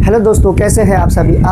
Hello दोस्तों, कैसे हैं आप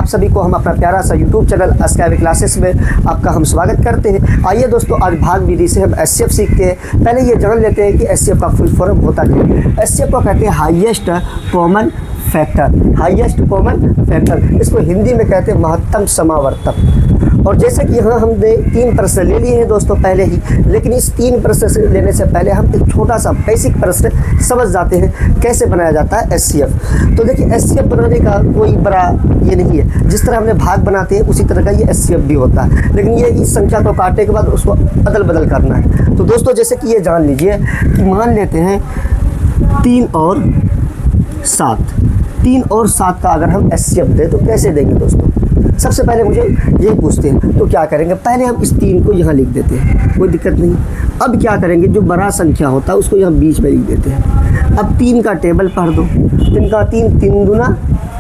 सभी को हम अपना प्यारा सा यूट्यूब चैनल अस्काई क्लासेस में आपका हम स्वागत करते हैं। आइए दोस्तों, आज भाग विधि से हम एचसीएफ सीखते हैं। पहले ये जान लेते हैं कि एचसीएफ का फुल फॉर्म होता क्या है। एचसीएफ को कहते हैं highest common factor. Highest common factor, इसको हिंदी में कहते हैं महत्तम समावर्तक। और जैसे कि यहाँ हमने 3 प्रश्न ले लिए हैं दोस्तों पहले ही, लेकिन इस 3 प्रश्न से लेने से पहले हम एक छोटा सा बेसिक प्रश्न समझ जाते हैं कैसे बनाया जाता है एचसीएफ। तो देखिए, एचसीएफ बनाने का कोई बड़ा ये नहीं है। जिस तरह हमने भाग बनाते हैं उसी तरह का ये एचसीएफ भी होता है, लेकिन ये इस संख्या को काटने के बाद उसको अदल बदल करना है। तो दोस्तों, जैसे कि ये जान लीजिए कि मान लेते हैं 3 और 7 का अगर हम एचसीएफ दें तो कैसे देंगे दोस्तों। सबसे पहले मुझे यही पूछते हैं, तो क्या करेंगे, पहले हम इस 3 को यहाँ लिख देते हैं, कोई दिक्कत नहीं। अब क्या करेंगे, जो बड़ा संख्या होता है उसको यहाँ बीच में लिख देते हैं। अब 3 का टेबल पढ़ दो। 3 का 3 दूना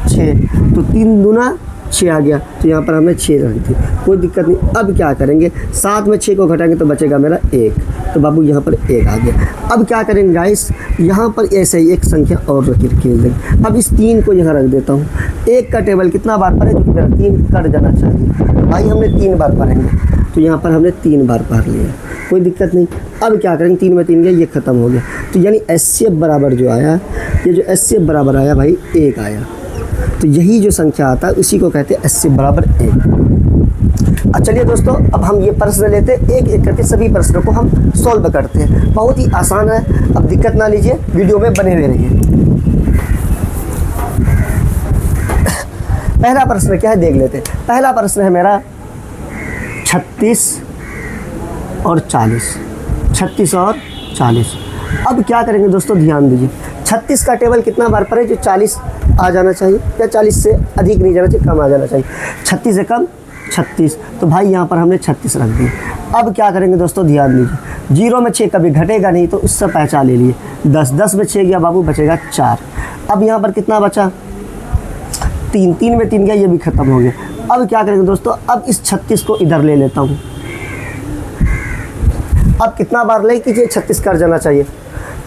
6, तो 3 दूना 6 आ गया, तो यहाँ पर हमने 6 रख दी, कोई दिक्कत नहीं। अब क्या करेंगे, 7 में 6 को घटाएंगे तो बचेगा मेरा 1, तो बाबू यहाँ पर 1 आ गया। अब क्या करेंगे गाइस, यहाँ पर ऐसे ही एक संख्या और रख देंगे। अब इस 3 को यहाँ रख देता हूँ। 1 का टेबल कितना बार पढ़े, जो मेरा 3 कट जाना चाहिए। भाई हमने 3 बार पढ़ेंगे, तो यहाँ पर हमने 3 बार पढ़ लिया, कोई दिक्कत नहीं। अब क्या करेंगे, 3 में 3 गया, ये ख़त्म हो गया। तो यानी एचसीएफ बराबर जो आया, ये जो एचसीएफ बराबर आया भाई 1 आया। तो यही जो संख्या आता है उसी को कहते हैं एचसीएफ बराबर 1। चलिए दोस्तों, अब हम ये प्रश्न लेते हैं, एक एक करके सभी प्रश्नों को हम सॉल्व करते हैं। बहुत ही आसान है, अब दिक्कत ना लीजिए, वीडियो में बने हुए रहिए। पहला प्रश्न क्या है देख लेते हैं। पहला प्रश्न है मेरा 36 और 40। 36 और 40। अब क्या करेंगे दोस्तों, ध्यान दीजिए। 36 का टेबल कितना बार पढ़े, जो 40 आ जाना चाहिए, या 40 से अधिक नहीं जाना चाहिए, कम आ जाना चाहिए। 36 से कम 36, तो भाई यहाँ पर हमने 36 रख दी। अब क्या करेंगे दोस्तों, ध्यान दीजिए। 0 में 6 कभी घटेगा नहीं, तो उससे पहचान ले लिए। 10 में 6 गया बाबू, बचेगा 4। अब यहाँ पर कितना बचा, 3 में 3 गया, ये भी ख़त्म हो गया। अब क्या करेंगे दोस्तों, अब इस 36 को इधर ले लेता हूँ। अब कितना बार ले कीजिए, 36 कर जाना चाहिए।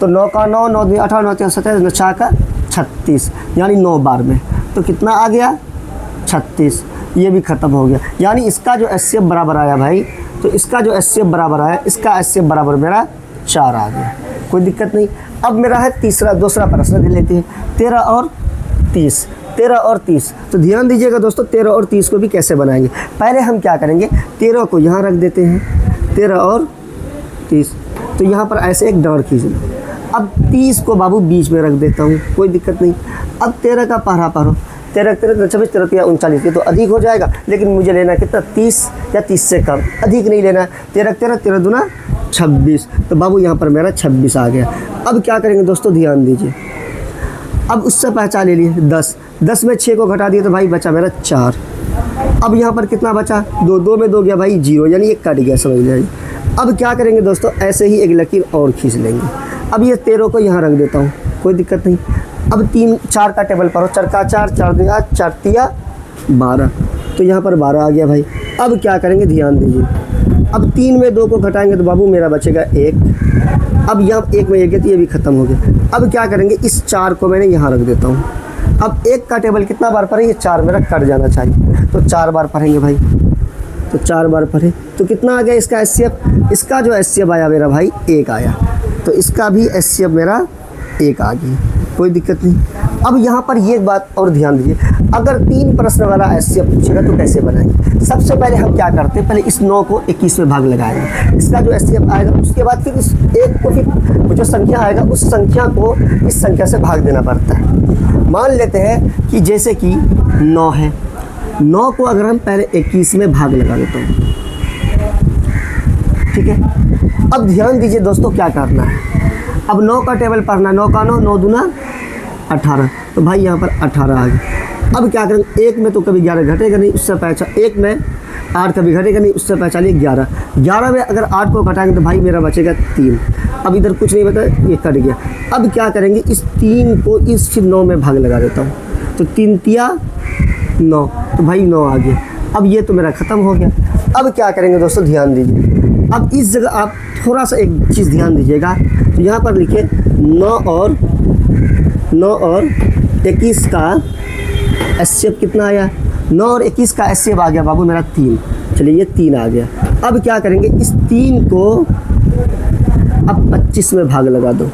तो 9 का 9, 9 2 18, 9 3 27, 9 4 का 36, यानी 9 बार में। तो कितना आ गया, 36, ये भी ख़त्म हो गया। यानी इसका जो एचसीएफ बराबर आया भाई, तो इसका जो एचसीएफ बराबर आया, इसका एचसीएफ बराबर मेरा 4 आ गया, कोई दिक्कत नहीं। अब मेरा है दूसरा प्रश्न दे लेते हैं। 13 और 30। 13 और 30, तो ध्यान दीजिएगा दोस्तों, 13 और 30 को भी कैसे बनाएंगे। पहले हम क्या करेंगे, 13 को यहाँ रख देते हैं, 13 और 30, तो यहाँ पर ऐसे एक डाँड़ खींच लो। अब 30 को बाबू बीच में रख देता हूँ, कोई दिक्कत नहीं। अब 13 का पढ़ा पढ़ो, 13 13 26 13 39, ये तो अधिक हो जाएगा, लेकिन मुझे लेना कितना, 30 या 30 से कम, अधिक नहीं लेना। 13 13 13 दूना 26, तो बाबू यहाँ पर मेरा 26 आ गया। अब क्या करेंगे दोस्तों, ध्यान दीजिए। अब उससे पहचान ले लिए 10 में 6 को घटा दिया, तो भाई बचा मेरा 4। अब यहाँ पर कितना बचा, 2 में 2 गया भाई 0, यानी ये कट गया, समझ लीजिए। अब क्या करेंगे दोस्तों, ऐसे ही एक लकीर और खींच लेंगे। अब ये 13 को यहाँ रख देता हूँ, कोई दिक्कत नहीं। अब 3 4 का टेबल पर हो, 4 का 4, 4 दूना 4 तिया 12, तो यहाँ पर 12 आ गया भाई। अब क्या करेंगे, ध्यान दीजिए। अब 3 में 2 को घटाएंगे तो बाबू मेरा बचेगा 1। अब यहाँ 1 में 1 है, तो ये भी ख़त्म हो गया। अब क्या करेंगे, इस 4 को मैंने यहाँ रख देता हूँ। अब 1 का टेबल कितना बार पढ़ेंगे, 4 मेरा कट जाना चाहिए, तो 4 बार पढ़ेंगे भाई, तो 4 बार पढ़े, तो कितना आ गया इसका एचसीएफ। इसका जो एचसीएफ आया मेरा भाई 1 आया, तो इसका भी एचसीएफ मेरा 1 आ गई, कोई दिक्कत नहीं। अब यहाँ पर ये बात और ध्यान दीजिए, अगर 3 प्रश्न वाला एचसीएफ पूछेगा तो कैसे बनाएंगे। सबसे पहले हम क्या करते हैं, पहले इस 9 को 21 में भाग लगाएंगे, इसका जो एचसीएफ आएगा, उसके बाद फिर इस 1 को, फिर जो संख्या आएगा उस संख्या को इस संख्या से भाग देना पड़ता है। मान लेते हैं कि जैसे कि 9 है, 9 को अगर हम पहले 21 में भाग लगा देते हैं, ठीक है। अब ध्यान दीजिए दोस्तों, क्या करना है, अब 9 का टेबल पढ़ना, 9 का 9, 9 दूना 18, तो भाई यहाँ पर 18 आ गया। अब क्या करेंगे, 1 में तो कभी 11 घटेगा नहीं, उससे पहचान, 1 में 8 कभी घटेगा नहीं, उससे पहचानिए 11। 11 में अगर 8 को घटाएंगे तो भाई मेरा बचेगा 3। अब इधर कुछ नहीं बता, ये कट गया। अब क्या करेंगे, इस 3 को इस फिर 9 में भाग लगा देता हूँ, तो 3 तिया 9, तो भाई 9 आ गया। अब ये तो मेरा ख़त्म हो गया। अब क्या करेंगे दोस्तों, ध्यान दीजिए। अब इस जगह आप थोड़ा सा एक चीज़ ध्यान दीजिएगा, तो यहाँ पर लिखिए 9 और 21 का एचसीएफ कितना आया, 9 और 21 का एचसीएफ आ गया बाबू मेरा 3। चलिए ये 3 आ गया। अब क्या करेंगे, इस 3 को अब 25 में भाग लगा दो,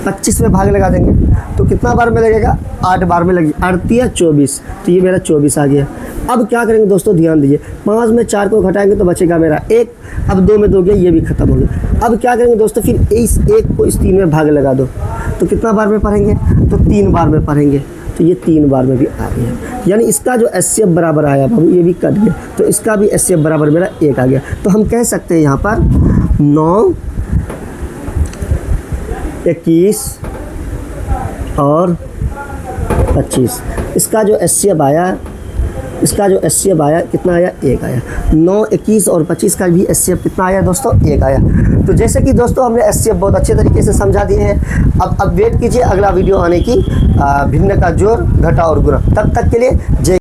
25 में भाग लगा देंगे तो कितना बार में लगेगा, 8 बार में लगेगा, 8 या 24, तो ये मेरा 24 आ गया। अब क्या करेंगे दोस्तों, ध्यान दीजिए, 5 में 4 को घटाएंगे तो बचेगा मेरा 1, अब 2 में 2 गया, ये भी खत्म हो गया। अब क्या करेंगे दोस्तों, फिर इस 1 को इस 3 में भाग लगा दो तो कितना बार में पढ़ेंगे, तो 3 बार में पढ़ेंगे, तो ये 3 बार में भी आ गया। यानी इसका जो एचसीएफ बराबर आया बाबू, ये भी कट गया, तो इसका भी एचसीएफ बराबर मेरा 1 आ गया। तो हम कह सकते हैं यहाँ पर 9, 21 और 25, इसका जो एचसीएफ आया, इसका जो एचसीएफ आया कितना आया, 1 आया। 9, 21 और 25 का भी एचसीएफ कितना आया दोस्तों, 1 आया। तो जैसे कि दोस्तों हमने एचसीएफ बहुत अच्छे तरीके से समझा दिए हैं। अब वेट कीजिए अगला वीडियो आने की, भिन्न का जोड़, घटा और गुणा। तब तक के लिए जय।